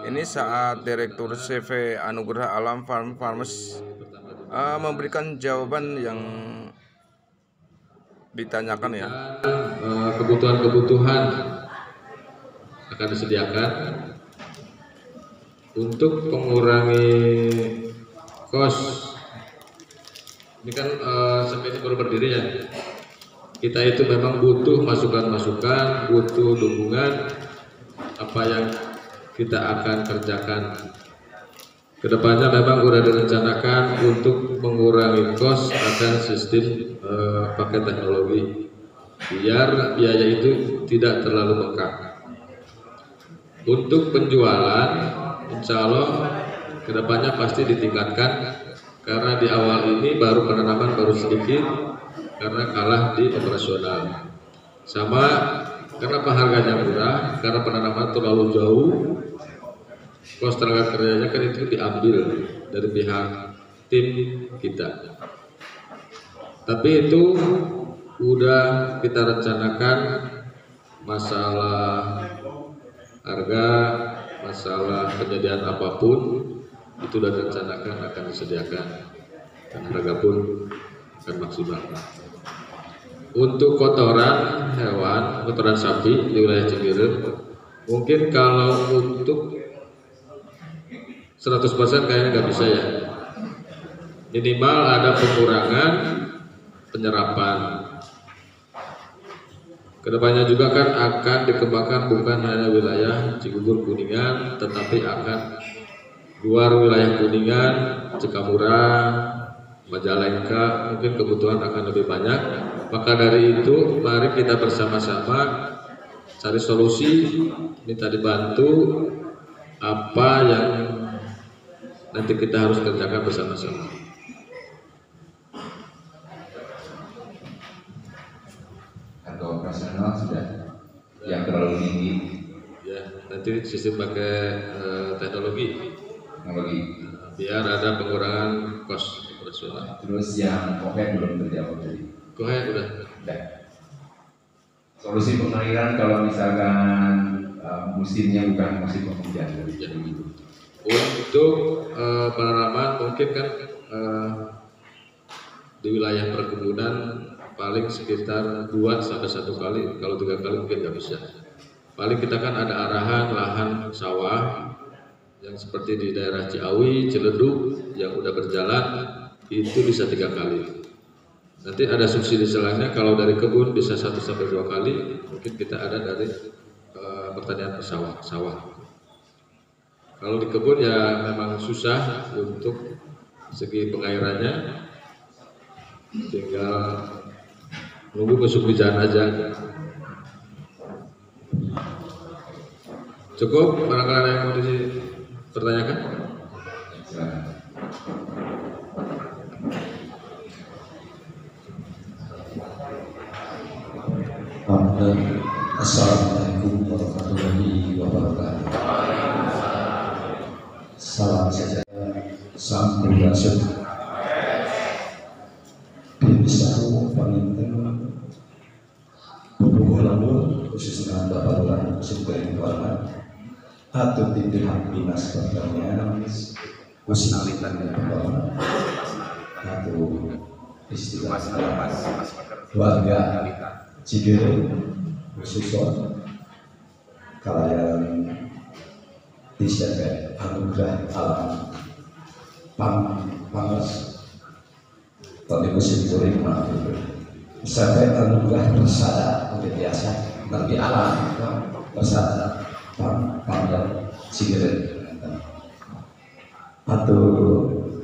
Ini saat Direktur CV Anugerah Alam Farmers memberikan jawaban yang ditanyakan ya. Kebutuhan-kebutuhan akan disediakan untuk mengurangi kos. Ini kan sampai ini baru berdiri ya. Kita itu memang butuh masukan-masukan, butuh dukungan apa yang kita akan kerjakan. Kedepannya memang sudah direncanakan untuk mengurangi kos akan sistem pakai teknologi, biar biaya itu tidak terlalu bengkak. Untuk penjualan, insya Allah kedepannya pasti ditingkatkan, karena di awal ini baru penanaman baru sedikit, karena kalah di operasional. Sama kenapa harganya murah, karena penanaman terlalu jauh, kos tenaga kerjanya kan itu diambil dari pihak tim kita. Tapi itu udah kita rencanakan, masalah harga, masalah penyediaan apapun itu sudah direncanakan akan disediakan, dan harga pun akan maksimal. Untuk kotoran hewan, kotoran sapi di wilayah Cibiru, mungkin kalau untuk 100% kayaknya nggak bisa ya. Minimal ada pengurangan penyerapan. Kedepannya juga kan akan dikembangkan bukan hanya wilayah Cigugur Kuningan, tetapi akan luar wilayah Kuningan, Cikamura, Majalengka, mungkin kebutuhan akan lebih banyak. Maka dari itu mari kita bersama-sama cari solusi, minta dibantu apa yang nanti kita harus kerjakan bersama-sama. Harga operasional sudah yang terlalu tinggi. Ya, nanti sistem pakai teknologi, biar ada pengurangan kos operasional. Terus yang COVID belum terjawab tadi. COVID udah. Solusi pengairan kalau misalkan musimnya bukan musim penghujan ya. Untuk penanaman mungkin kan di wilayah perkebunan paling sekitar 2 sampai 1 kali, kalau 3 kali mungkin nggak bisa. Paling kita kan ada arahan lahan sawah yang seperti di daerah Ciawi, Ciledug yang udah berjalan itu bisa 3 kali. Nanti ada subsidi selangnya kalau dari kebun bisa 1 sampai 2 kali, mungkin kita ada dari pertanian sawah. Kalau di kebun ya memang susah untuk segi pengairannya, tinggal nunggu musim hujan aja. Cukup, barangkali ada yang mau dipertanyakan? Assalamualaikum warahmatullahi wabarakatuh. Salam sejahtera, sampurasun. Bisaru paminten bubuh lembur khususnya babaran sumber warna atau tindakan dinas pertanian kusinalitan dan pembangunan atau istilah warga Cibiru khususnya kalian disebut anugerah alam Farmers Tadi musim kuring sampai anugerah bersada udah biasa bagi alam bersada panjang Cibiru atau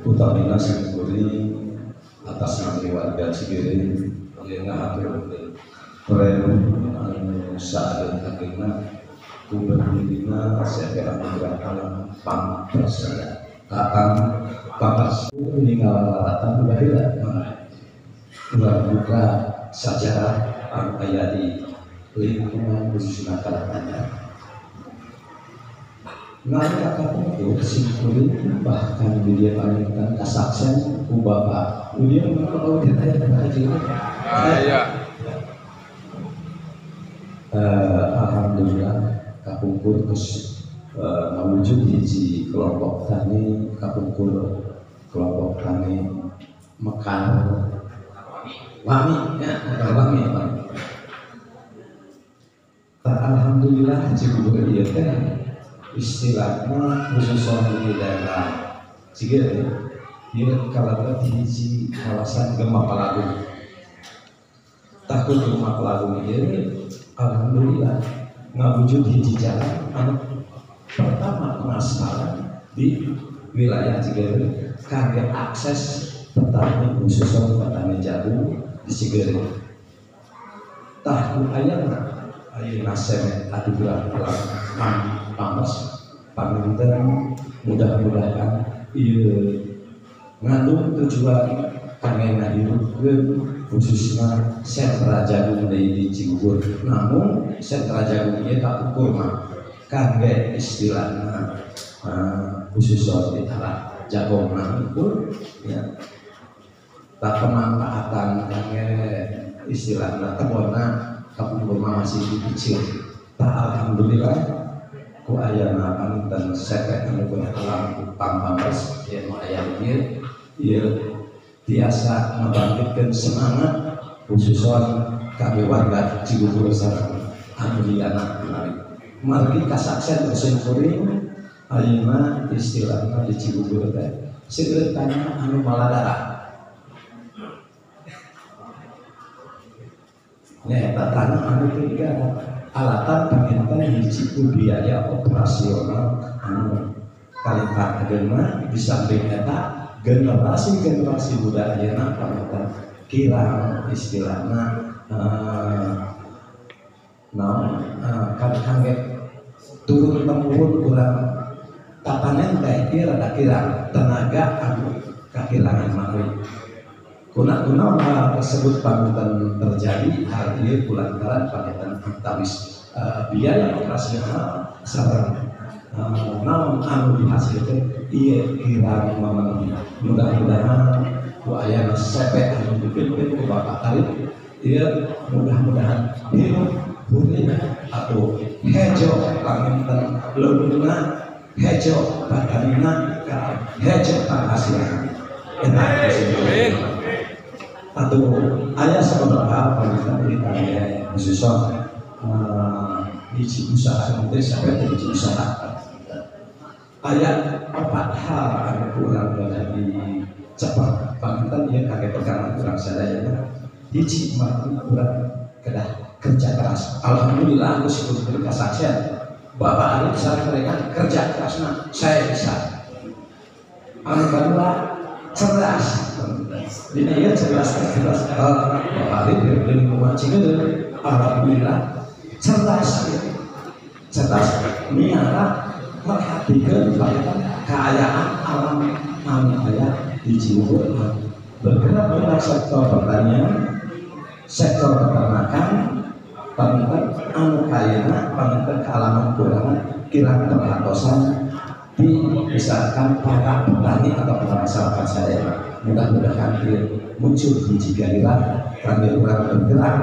utamina singkuri atas nama warga Cibiru yang atur perlu saat akhirnya gubernurnya saya anugerah alam bersada Pakas meninggal rata bahaya buka sejarah ayat di lingkungan khusus masyarakatnya. Nanti akan itu simpulin bahkan dia panjangkan kesaksian ku bapak dia mengenal kita yang haji. Iya. Alhamdulillah kakumpul mewujud hiji kelompok tani kapungkur kelompok tani Mekar Wangi ya, Mekar Wangi ya, Pak. Alhamdulillah Cibubur ieu teh istilahna khususnya di daerah Cigeus ieu kalebet hiji kawasan Gema Palagung. Takut Gema Palagung ieu alhamdulillah ngawujud hiji jalan anu pertama pengaspalan di wilayah Cigeus kangge akses petani khususnya petani jagung di Cigeus. Tahun ayana ayeuna semet adu bulan pamas paminten mudah-mudahan ieu ngandung tujuan kangge ngahidupkeun khususna sentra jagung di Cibubur. Namun sentra jagung ieu kaukur mah kangge istilahna khususna di arah jagongna ukur ya tak pemanfaatan kangge istilahna tebonna kapungkur mah masih kecil. Tak alhamdulillah ku ayana panutan sepek anu punya alam pampangres ieu aya ieu biasa membangkitkan semangat khususnya kami warga Cibubur sareng anu liana menarik. Margi kasaksen bersenturing ayeuna istilahna di Cibubur teh seueur tanah anu maladara. Nya eta tanah anu tiga alatan panginten hiji biaya operasional anu kalipatakeun mah di samping eta generasi muda ayeuna panutan kirang istilahna kangge turun temurun urang tatanen teh ieu rada kirang tenaga anu kakirangan mangri. Kuna tersebut panutan terjadi hal ieu kulantaran panutan antawis biaya operasional sareng naon anu dihasilkeun ieu kirang memenuhi. Mudah-mudahan ku aya sepek anu dipikeun ku Bapak Arif ieu mudah-mudahan hirup hurina atau hejo paminten leungeunna hejo badanina hejo penghasilan. Atau ayah seberapa paminten ditanya khususnya hiji usaha nanti sampai hiji usaha. Ayat 4 hal anu kurang dari cepat paminten ieu kangge pegangan kurang sadaya. Hiji mah kurang kedah kerja keras. Alhamdulillah aku sipun kasaksean. Bapak Arif sareng mereka kerja kerasna saya bisa. Anu kedua cerdas. Dina ieu cerdas. Bapak Arif dari Cigeus alhamdulillah cerdas. Miara merhatikan keayaan alam anu aya di Cibubur bergerak pada sektor pertanian, sektor peternakan, paminten anu kayana, paminten kealaman kurangan kirang perhatosan misalkan para petani atau para masyarakat saya. Mudah-mudahan muncul hiji gairah kami urang bergerak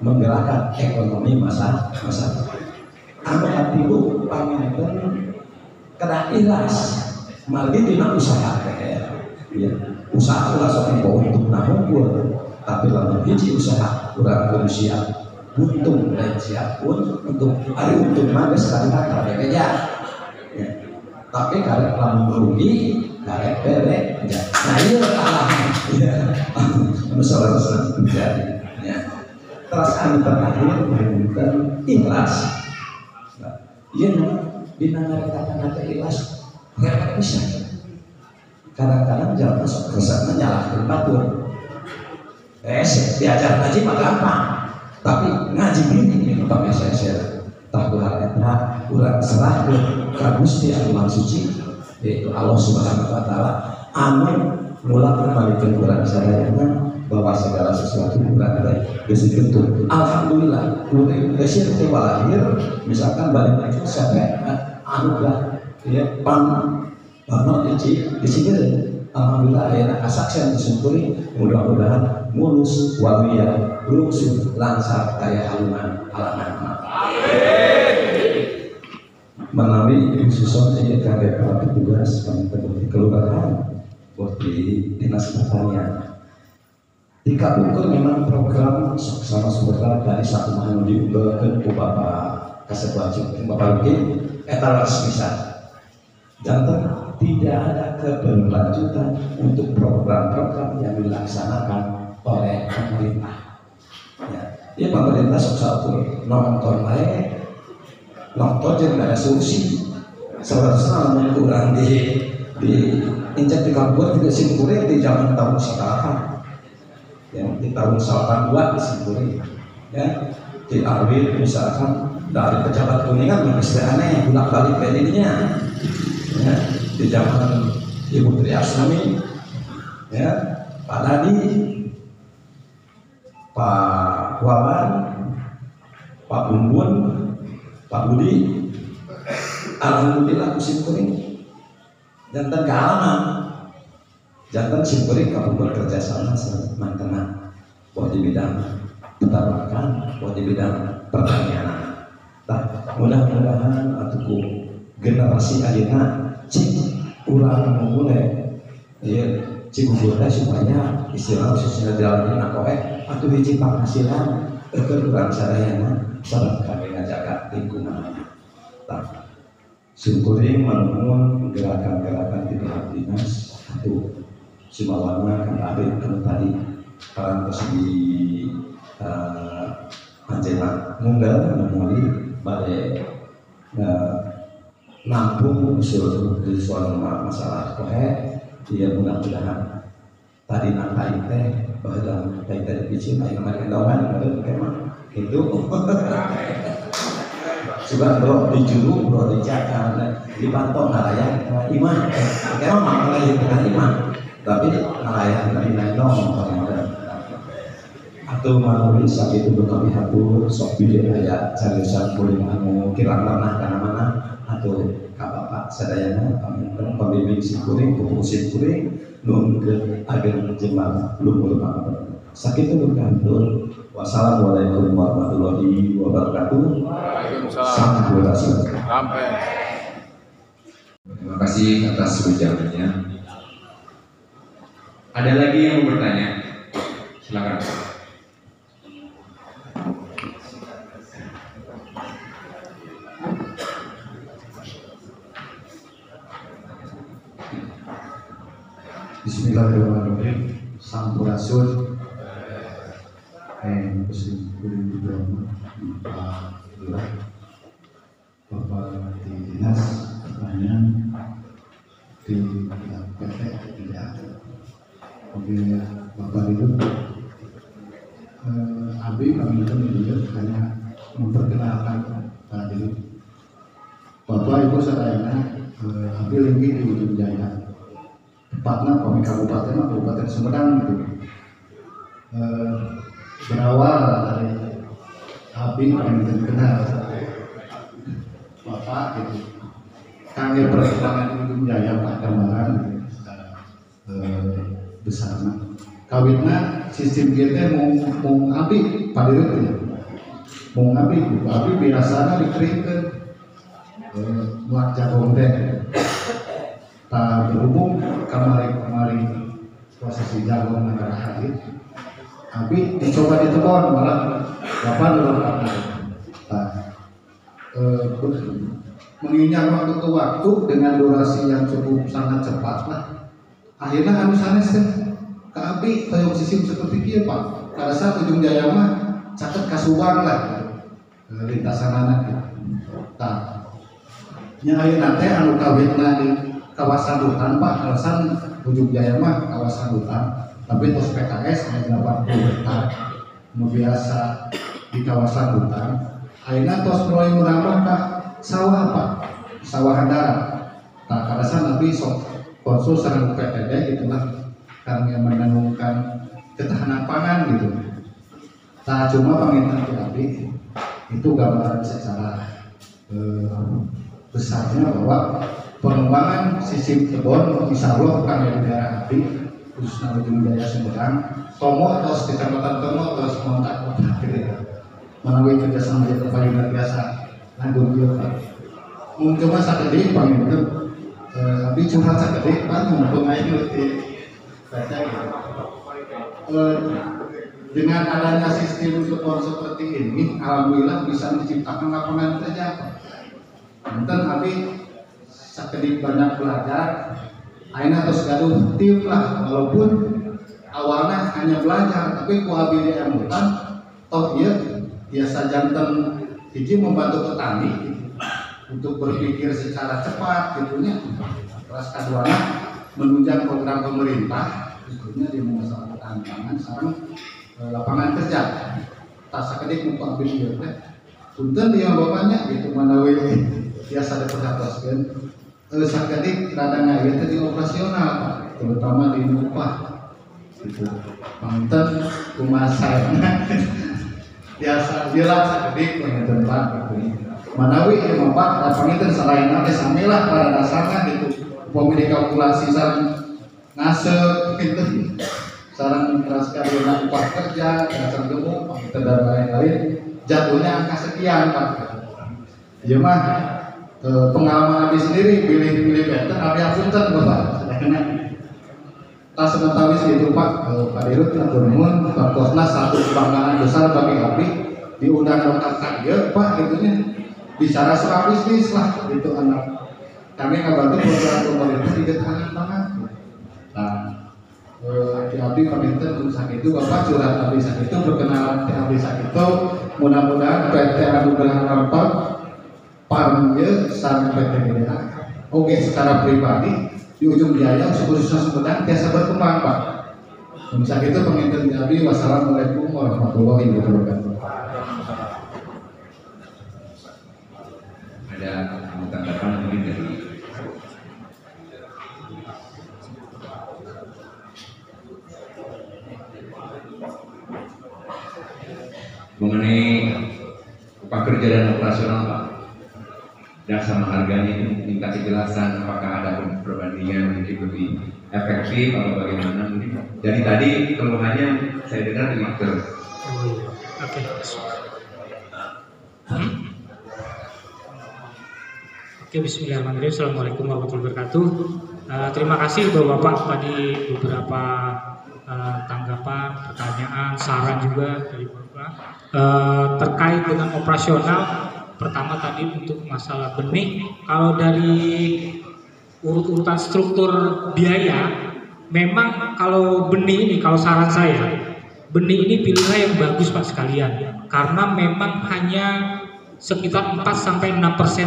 menggerakkan ekonomi masa anu hatilu paminten kedah ikhlas margi dina usaha teh ya usaha ulah sok dibawa untuk nahungkul tapi lamun hiji usaha urang kudu siap untung dan siap pun untuk ari untung mah geus kadang kerja ya tapi karek lamun rugi karek bere ya nah ieu alhamdulillah masalah terjadi ya terus anu terakhir paminten ikhlas. Iya dina ngarekatan teh ikhlas repot pisan. Kadang-kadang jalan masuk kersana nyalahkeun batur. Diajar ngaji mah gampang. Tapi ngaji ini pakai saya tahulah eta urang serahkeun ka Gusti Anu Maha Suci yaitu Allah Subhanahu wa taala anu mula kembalikan urang sadayana bahwa segala sesuatu urang teh geus dituntut. Alhamdulillah urang geus teh walahir misalkan balik lagi sampai anugerah ya panon di sini alhamdulillah aya kasaksean disyukuri mudah-mudahan mulus wawiya lungsur lansar kaya haluman halaman. Amin. melalui Ibu Suson sebagai para petugas di kelurahan di Dinas Pertanian. Dikabulkan memang program sama sumber dari satu minggu diunggahkan ke Bapak Kasebaju, Bapak Lukin, etalase bisa. Dan tidak ada keberlanjutan untuk program-program yang dilaksanakan oleh pemerintah. Ya pemerintah satu nonton aja, nonton jangan ada solusi. Seharusnya kurang di injak di kampung juga simpulnya di zaman tahun sekarang. Ya, di tahun 82 disimpulkan ya, di Arwin misalkan dari pejabat Kuningan yang istilahnya yang bolak-balik pedenya ya, di zaman Ibu Tri Asnami ya, Pak Dadi, Pak Wawan, Pak Bumbun, Pak Budi, alhamdulillah kusimkuring jantan kealaman jantan simkuring kamu bekerja sama teman-teman buat di bidang peternakan, buat di bidang pertanian. Nah, mudah-mudahan atuku generasi ayeuna cik ulah memulai ya cik gugurnya supaya istilah khususnya jalan nakoe atau hiji penghasilan kurang sadayana sareng kami ngajaga lingkungan. Nah, syukuri menemukan gerakan-gerakan di pihak dinas atau Simawana kan ada kan tadi parantos di Panjaitan Munggal menemui badai nampung usul masalah kohe dia mudah-mudahan tadi nangka teh bahwa tadi dipicin ayo kemarin daungan itu coba bro dijuru bro dijaga dipantau nalayan iman emang malah yang iman tapi nalayan dari naidong atau melalui saat itu kami hatur sok video ayat carisan kuling anu kirang pernah kana mana atau kabapak sadayana pembimbing simkuring pupuk simkuring nun ke agen jembal lumur sakit itu berkantor. Wassalamualaikum warahmatullahi wabarakatuh. Waalaikumsalam. Sampai. Terima kasih atas ucapannya. Ada lagi yang mau bertanya? Silakan. Bismillahirrahmanirrahim. Sampurasun. Muslim kulit Pak Lurah, Bapak di Dinas Pertanian di PT tidak ada. Oke, Bapak itu Abi kami itu hanya memperkenalkan tadi Bapak Ibu sadayana Abi lagi di Ujung Jaya, tepatnya Kabupaten Sumedang itu. Berawal dari Abi paling terkenal Bapak gitu kami perjuangan di Ujung Jaya Pak gambaran besarnya kawitnya sistem kita mau Abi pada itu mau Abi biasanya dikeringkan buat jagung teh tak berhubung kemarin posisi jagung negara hadir tapi dicoba ditebon malah Bapak dalam menginjak waktu ke waktu dengan durasi yang cukup sangat cepat lah. Akhirnya anu sanes teh ke Abi kayak sistem seperti itu Pak. Pada saat Ujung Jaya mah caket kasubang lah lintasan anak gitu. Nah, nya ayeuna teh anu kawitna di kawasan hutan Pak, alasan Ujung Jaya mah kawasan hutan. Tapi terus PKS hanya 80 hektar biasa di kawasan hutan akhirnya terus mulai merambah ke sawah Pak, sawah darat. Nah kadasan Abi sok konsul sareng PTD itulah kami menanungkan ketahanan pangan gitu. Nah cuma pengintan Abi itu gambaran secara besarnya bahwa pengembangan sistem kebun insya Allah kami negara Abi khususnya Ujung Jaya Sumedang, Tomo terus kecamatan Tomo terus kontak melalui kerjasama yang terpadu biasa langgul juga coba sakedik panginten abi curhat sakedik Pak mumpung aing di baca gitu. Dengan adanya sistem support seperti ini, alhamdulillah bisa menciptakan lapangan kerja. Enten abi sakedik banyak belajar, aina terus gaduh tim lah, walaupun awalnya hanya belajar, tapi ku abi di amutan, toh iya biasa janten hiji membantu petani gitu, untuk berpikir secara cepat gitunya. Terus kedua menunjang program pemerintah gitunya di masalah tantangan sekarang lapangan kerja. Tak sakedik muka abis ieu teh. Punten dia bapaknya gitu manawi biasa diperhatikan. Sakedik rada ngaya teh di operasional Pak, terutama di upah. Gitu. Manten kumaha saena. Biasa jelas sakedik panginten Pak gitu. Manawi ieu mah Pak lapangan teh salaina teh samelah pada dasarna gitu. Upami dikalkulasi sareng ngasep gitu. Sareng menjelaskan dengan upah kerja, dasar gemuk, dan lain-lain, jatuhnya angka sekian Pak. Ya mah pengalaman Abi sendiri pilih better, Abi apunten Bapak, sudah kena. Tak semengetahui itu Pak, Pak Dirut atur nuhun, Kosna satu kebanggaan besar bagi Abi diundang dokter dia Pak gitunya bicara soal bisnis lah gitu anak. Kami ngabantu program pemerintah di tangan banget. Nah, di Abdi paminten untuk sakit itu Bapak curhat Abdi sakit itu berkenalan di Abdi sakit itu mudah-mudahan PT Anugerah Rampal Parmnya sampai PT GDA oke secara pribadi di ujung jaya khususnya Sumedang biasa berkembang Pak. Untuk sakit itu paminten di Abdi wassalamualaikum warahmatullahi wabarakatuh. Ada tanggapan mungkin dari mengenai upah kerja dan operasional Pak, dan sama harganya ini minta kejelasan apakah ada perbandingan mungkin lebih efektif atau bagaimana mungkin dari tadi keluhannya saya dengar begitu. Oke. Oke, bismillahirrahmanirrahim. Assalamualaikum warahmatullahi wabarakatuh. Terima kasih Bapak-Bapak tadi beberapa tanggapan, pertanyaan, saran juga dari Bapak terkait dengan operasional. Pertama tadi untuk masalah benih, kalau dari urut-urutan struktur biaya, memang kalau benih ini, kalau saran saya, benih ini pilihlah yang bagus Pak sekalian, karena memang hanya sekitar 4-6%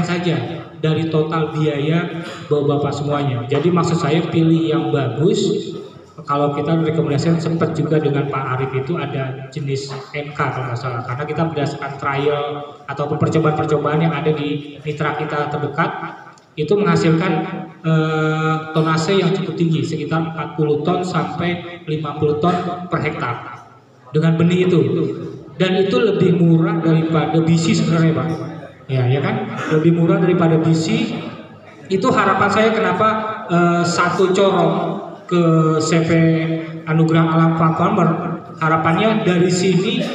saja dari total biaya Bapak-Bapak semuanya. Jadi maksud saya pilih yang bagus. Kalau kita rekomendasikan sempat juga dengan Pak Arif itu ada jenis NK kalau nggak salah, karena kita berdasarkan trial ataupun percobaan-percobaan yang ada di mitra kita terdekat itu menghasilkan tonase yang cukup tinggi sekitar 40 ton sampai 50 ton per hektar dengan benih itu, dan itu lebih murah daripada bisi sebenarnya Pak. Ya kan, lebih murah daripada bisi. Itu harapan saya kenapa satu corong ke CV Anugerah Alam Farmer, harapannya dari sini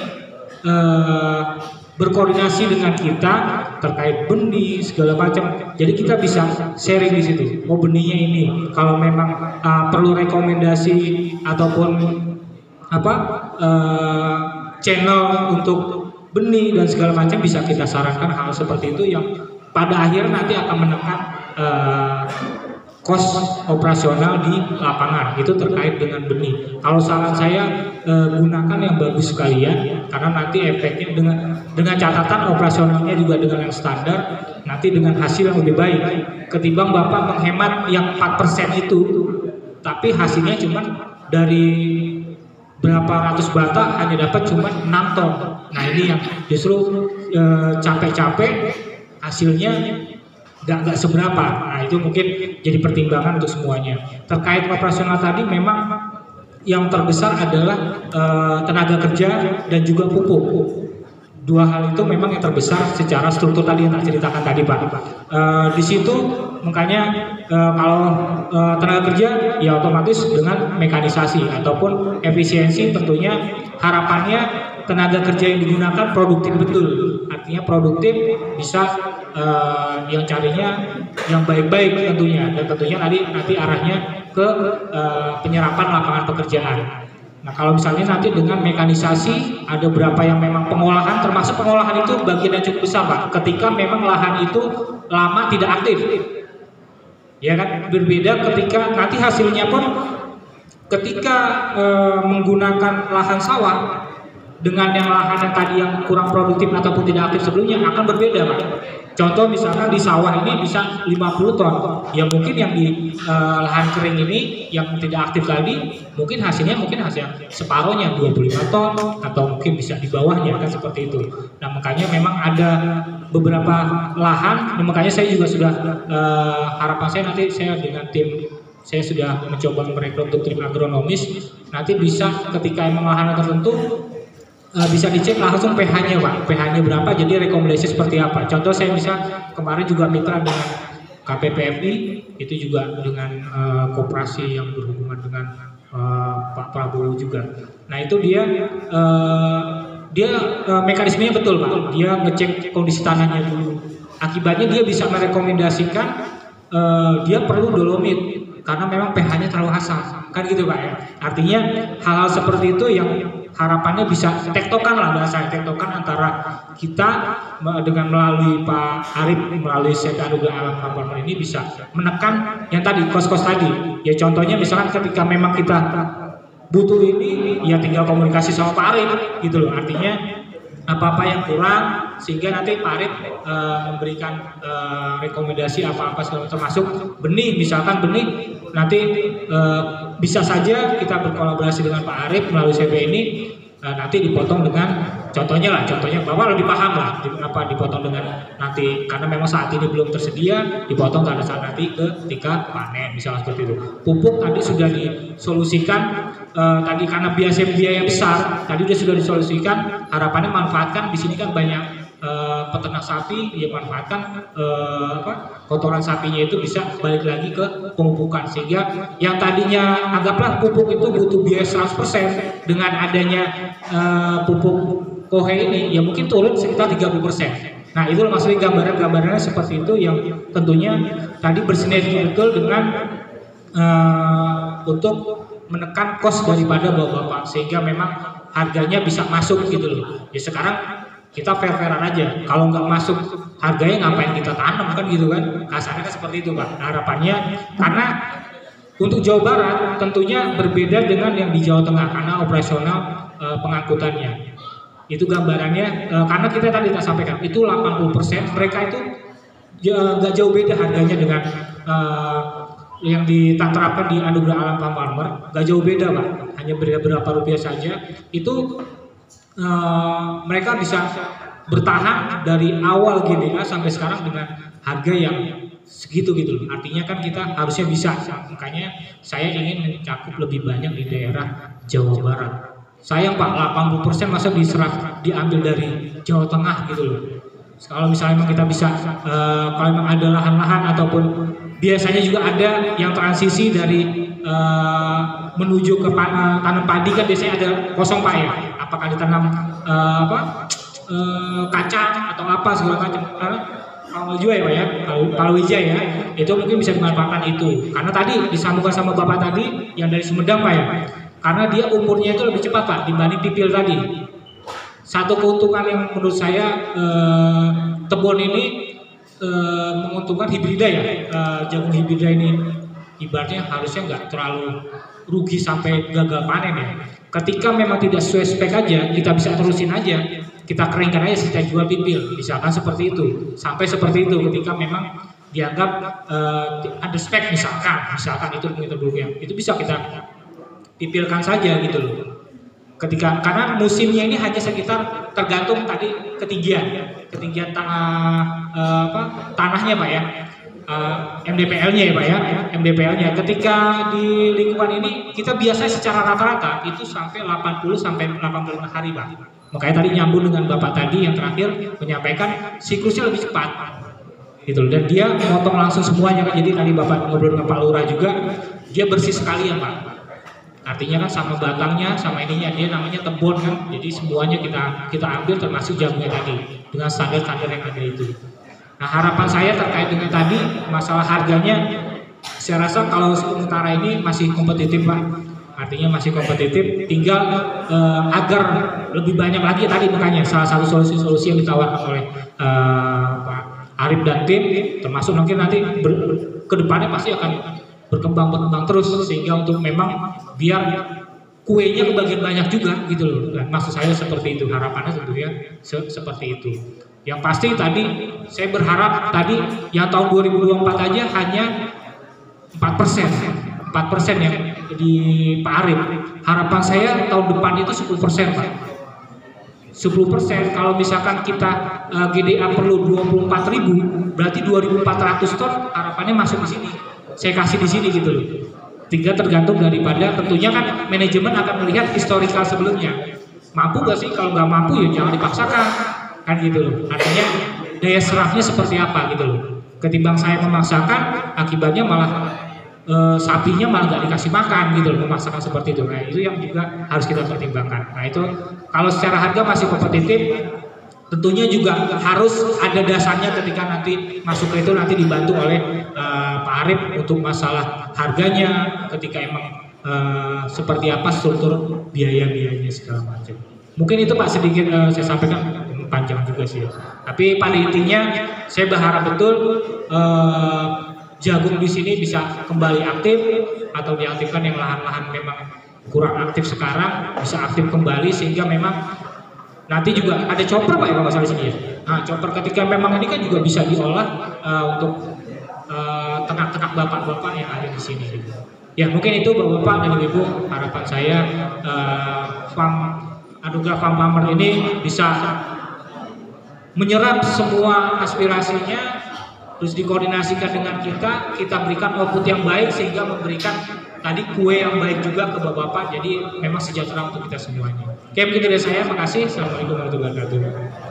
berkoordinasi dengan kita terkait benih segala macam. Jadi kita bisa sharing di situ. Oh benihnya ini, kalau memang perlu rekomendasi ataupun channel untuk benih dan segala macam bisa kita sarankan hal seperti itu yang pada akhirnya nanti akan menekan kos operasional di lapangan itu terkait dengan benih. Kalau saran saya gunakan yang bagus sekalian, karena nanti efeknya dengan catatan operasionalnya juga dengan yang standar, nanti dengan hasil yang lebih baik ketimbang Bapak menghemat yang 4% itu tapi hasilnya cuma dari berapa ratus bata hanya dapat cuma 6 ton. Nah ini yang justru capek-capek hasilnya nggak seberapa. Nah itu mungkin jadi pertimbangan untuk semuanya. Terkait operasional tadi memang yang terbesar adalah tenaga kerja dan juga pupuk. Dua hal itu memang yang terbesar secara struktur tadi yang tak ceritakan tadi Pak. Di situ makanya kalau tenaga kerja ya otomatis dengan mekanisasi ataupun efisiensi tentunya harapannya tenaga kerja yang digunakan produktif betul. artinya produktif, bisa yang carinya yang baik-baik tentunya, dan tentunya nanti arahnya ke penyerapan lapangan pekerjaan. Nah kalau misalnya nanti dengan mekanisasi ada berapa yang memang pengolahan, termasuk pengolahan itu bagian yang cukup besar Pak, ketika memang lahan itu lama tidak aktif, ya kan, berbeda ketika nanti hasilnya pun ketika menggunakan lahan sawah dengan yang lahan yang tadi yang kurang produktif ataupun tidak aktif sebelumnya akan berbeda Pak. Contoh misalkan di sawah ini bisa 50 ton, ya mungkin yang di lahan kering ini yang tidak aktif tadi mungkin hasil separuhnya 25 ton atau mungkin bisa di bawahnya kan seperti itu. Nah makanya memang ada beberapa lahan, makanya saya juga sudah harapan saya nanti saya dengan tim saya sudah mencoba merekrut untuk tim agronomis, nanti bisa ketika emang lahan tertentu bisa dicek langsung pH-nya Pak, pH-nya berapa, jadi rekomendasi seperti apa. Contoh saya bisa kemarin juga mitra dengan KPPFI, itu juga dengan koperasi yang berhubungan dengan Pak Prabowo juga. Nah itu dia mekanismenya betul Pak, dia ngecek kondisi tanahnya dulu. Akibatnya dia bisa merekomendasikan dia perlu dolomit karena memang pH-nya terlalu asam, kan gitu Pak ya. Artinya hal-hal seperti itu yang harapannya bisa tektokan lah, bahasa tektokan antara kita dengan melalui Pak Arif, melalui Sekda Anugerah Alam Farmer ini bisa menekan yang tadi kos-kos tadi. Ya contohnya misalkan ketika memang kita butuh ini, ya tinggal komunikasi sama Pak Arif gitu loh. Artinya apa-apa yang kurang sehingga nanti Pak Arif memberikan rekomendasi apa-apa termasuk benih, misalkan benih nanti bisa saja kita berkolaborasi dengan Pak Arif melalui CV ini nanti dipotong dengan contohnya Bapak lebih paham lah dipotong dengan nanti karena memang saat ini belum tersedia, dipotong pada saat nanti ketika panen misalnya seperti itu. Pupuk tadi sudah disolusikan tadi karena biaya besar tadi sudah disolusikan, harapannya manfaatkan di sini kan banyak peternak sapi, dia manfaatkan kotoran sapinya itu bisa balik lagi ke pemupukan, sehingga yang tadinya anggaplah pupuk itu butuh biaya 100%, dengan adanya pupuk kohe ini ya mungkin turun sekitar 30%. Nah itu maksudnya gambarannya seperti itu yang tentunya tadi bersinergi betul dengan untuk menekan kos daripada bapak-bapak sehingga memang harganya bisa masuk gitu loh. Ya sekarang kita fair-fairan aja, kalau nggak masuk harganya ngapain kita tanam kan gitu kan, kasarnya kan seperti itu Pak. Harapannya karena untuk Jawa Barat tentunya berbeda dengan yang di Jawa Tengah karena operasional pengangkutannya itu gambarannya karena kita tadi tak sampaikan itu 80% mereka itu nggak jauh beda harganya dengan yang diterapkan di Anugerah Alam Farmer, nggak jauh beda Pak, hanya beda berapa rupiah saja itu. Mereka bisa bertahan dari awal GBA sampai sekarang dengan harga yang segitu gitu. Artinya kan kita harusnya bisa, makanya saya ingin mencakup lebih banyak di daerah Jawa Barat. Sayang Pak, 80% masa diambil dari Jawa Tengah gitu loh. Kalau misalnya memang kita bisa, kalau memang ada lahan-lahan ataupun biasanya juga ada yang transisi dari menuju ke tanam padi kan biasanya ada kosong Pak ya. Apakah ditanam kacang atau apa segala macam, palawija ya Pak ya, palawija ya, itu mungkin bisa dimanfaatkan itu. Karena tadi disambungkan sama Bapak tadi yang dari Sumedang Pak ya, karena dia umurnya itu lebih cepat Pak dibanding pipil tadi. Satu keuntungan yang menurut saya tebon ini menguntungkan hibrida ya, jagung hibrida ini ibaratnya harusnya nggak terlalu rugi sampai gagal panen ya. Ketika memang tidak sesuai spek aja, kita bisa terusin aja, kita keringkan aja, kita jual pipil, misalkan seperti itu, sampai seperti itu. Ketika memang dianggap ada spek misalkan itu metodologi itu bisa kita pipilkan saja gitu loh. Ketika karena musimnya ini hanya sekitar tergantung tadi ketinggian tanahnya Pak ya. MDPL-nya ya Pak ya, MDPL-nya ketika di lingkungan ini kita biasanya secara rata-rata itu sampai 80 sampai 85 hari Pak. Makanya tadi nyambung dengan Bapak tadi yang terakhir menyampaikan siklusnya lebih cepat gitu, dan dia memotong langsung semuanya kan. Jadi tadi Bapak ngobrol dengan Pak Lurah juga, dia bersih sekali ya Pak. Artinya kan sama batangnya sama ininya, dia namanya tebon kan, jadi semuanya kita ambil termasuk jagungnya tadi. dengan standar-standar yang ada itu. Nah, harapan saya terkait dengan tadi masalah harganya, saya rasa kalau sementara ini masih kompetitif Pak, artinya masih kompetitif, tinggal agar lebih banyak lagi tadi makanya salah satu solusi yang ditawarkan oleh Pak Arif dan tim, termasuk mungkin nanti ke depannya pasti akan berkembang terus, sehingga untuk memang biar kuenya kebagian banyak juga gitu loh. Nah, maksud saya seperti itu, harapannya tentunya seperti itu. Yang pasti tadi saya berharap tadi yang tahun 2024 aja hanya 4% yang di Pak Arif. Harapan saya tahun depan itu 10% Pak. 10%, kalau misalkan kita GDA perlu 24.000, berarti 2.400 ton harapannya masuk di sini. Saya kasih di sini gitu loh. Tinggal tergantung daripada tentunya kan manajemen akan melihat historical sebelumnya. Mampu gak sih? Kalau nggak mampu ya jangan dipaksakan, kan gitu loh. Artinya daya serapnya seperti apa gitu loh. Ketimbang saya memaksakan, akibatnya malah sapinya malah nggak dikasih makan gitu loh, memaksakan seperti itu. Nah itu yang juga harus kita pertimbangkan. Nah itu kalau secara harga masih kompetitif, tentunya juga harus ada dasarnya ketika nanti masuk ke itu, nanti dibantu oleh Pak Arif untuk masalah harganya, ketika emang seperti apa struktur biaya-biayanya segala macam. Mungkin itu Pak sedikit saya sampaikan, panjang juga sih. Tapi pada intinya saya berharap betul jagung di sini bisa kembali aktif atau diaktifkan yang lahan-lahan memang kurang aktif sekarang bisa aktif kembali, sehingga memang nanti juga ada chopper Pak ya kalau nggak salah di sini ya. Nah chopper ketika memang ini kan juga bisa diolah untuk ternak-ternak bapak-bapak yang ada di sini. Ya mungkin itu bapak-bapak dan ibu harapan saya Anugerah Farm Farmer ini bisa menyerap semua aspirasinya, terus dikoordinasikan dengan kita berikan output yang baik sehingga memberikan tadi kue yang baik juga ke bapak-bapak, jadi memang sejahtera untuk kita semuanya. Oke, mungkin dari saya, makasih. Assalamualaikum warahmatullahi wabarakatuh.